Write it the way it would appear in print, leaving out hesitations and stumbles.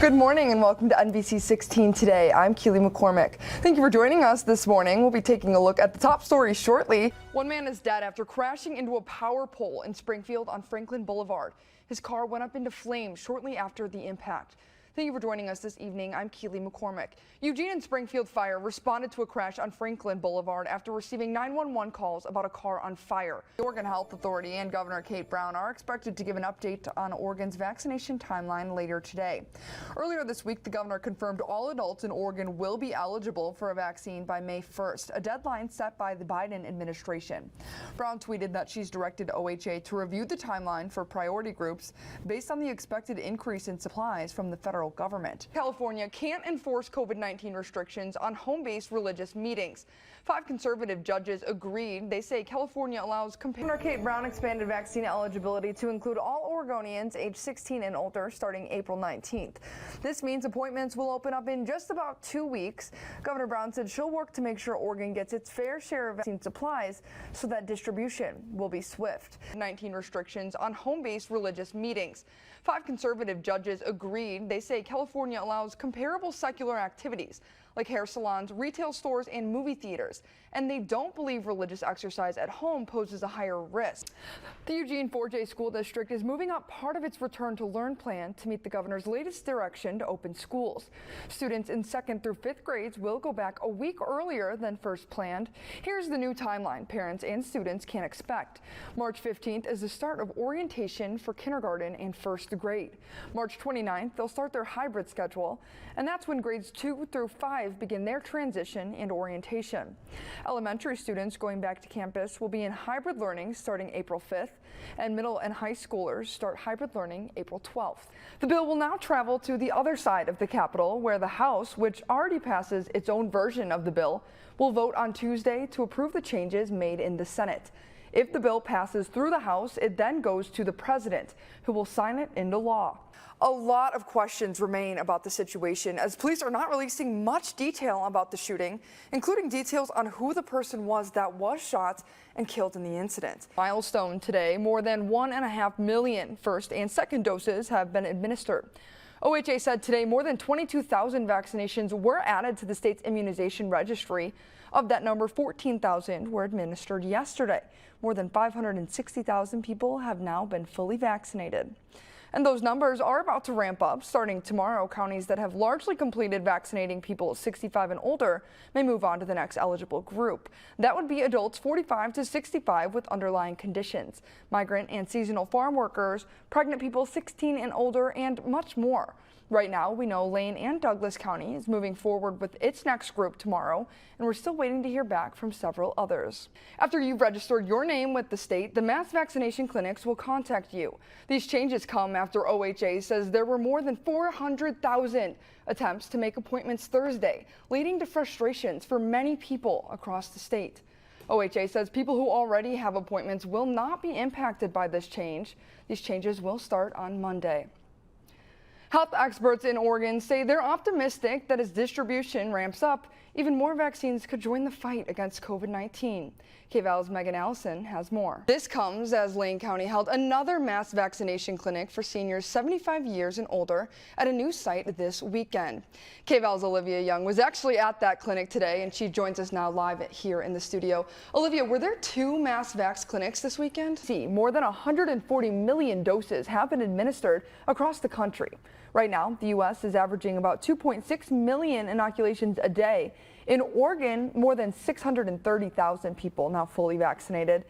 Good morning and welcome to NBC 16 Today. I'm Keely McCormick. Thank you for joining us this morning. We'll be taking a look at the top stories shortly. One man is dead after crashing into a power pole in Springfield on Franklin Boulevard. His car went up into flames shortly after the impact. Thank you for joining us this evening. I'm Keely McCormick. Eugene and Springfield Fire responded to a crash on Franklin Boulevard after receiving 911 calls about a car on fire. The Oregon Health Authority and Governor Kate Brown are expected to give an update on Oregon's vaccination timeline later today. Earlier this week, the governor confirmed all adults in Oregon will be eligible for a vaccine by May 1st, a deadline set by the Biden administration. Brown tweeted that she's directed OHA to review the timeline for priority groups based on the expected increase in supplies from the federal government. California can't enforce COVID-19 restrictions on home-based religious meetings. 5 conservative judges agreed. They say California allows Governor Kate Brown expanded vaccine eligibility to include all Oregonians age 16 and older starting April 19th. This means appointments will open up in just about 2 weeks. Governor Brown said she'll work to make sure Oregon gets its fair share of vaccine supplies so that distribution will be swift. 19 restrictions on home-based religious meetings. 5 conservative judges agreed. They say California allows comparable secular activities like hair salons, retail stores, and movie theaters, and they don't believe religious exercise at home poses a higher risk. The Eugene 4J School District is moving up part of its return to learn plan to meet the governor's latest direction to open schools. Students in 2nd through 5th grades will go back a week earlier than first planned. Here's the new timeline parents and students can expect. March 15th is the start of orientation for kindergarten and 1st grade. March 29th, they'll start their hybrid schedule, and that's when grades 2 through 5 begin their transition and orientation. Elementary students going back to campus will be in hybrid learning starting April 5th, and middle and high schoolers start hybrid learning April 12th. The bill will now travel to the other side of the Capitol, where the House, which already passes its own version of the bill, will vote on Tuesday to approve the changes made in the Senate. If the bill passes through the House, it then goes to the president, who will sign it into law. A lot of questions remain about the situation as police are not releasing much detail about the shooting, including details on who the person was that was shot and killed in the incident. Milestone today, more than 1.5 million first and second doses have been administered. OHA said today more than 22,000 vaccinations were added to the state's immunization registry. Of that number, 14,000 were administered yesterday. More than 560,000 people have now been fully vaccinated. And those numbers are about to ramp up. Starting tomorrow, counties that have largely completed vaccinating people 65 and older may move on to the next eligible group. That would be adults 45 to 65 with underlying conditions, migrant and seasonal farm workers, pregnant people 16 and older, and much more. Right now, we know Lane and Douglas County is moving forward with its next group tomorrow, and we're still waiting to hear back from several others. After you've registered your name with the state, the mass vaccination clinics will contact you. These changes come after OHA says there were more than 400,000 attempts to make appointments Thursday, leading to frustrations for many people across the state. OHA says people who already have appointments will not be impacted by this change. These changes will start on Monday. Health experts in Oregon say they're optimistic that as distribution ramps up, even more vaccines could join the fight against COVID-19. KVAL's Megan Allison has more. This comes as Lane County held another mass vaccination clinic for seniors 75 years and older at a new site this weekend. KVAL's Olivia Young was actually at that clinic today, and she joins us now live here in the studio. Olivia, were there 2 mass vax clinics this weekend? See, more than 140 million doses have been administered across the country. Right now, the U.S. is averaging about 2.6 million inoculations a day. In Oregon, more than 630,000 people now fully vaccinated.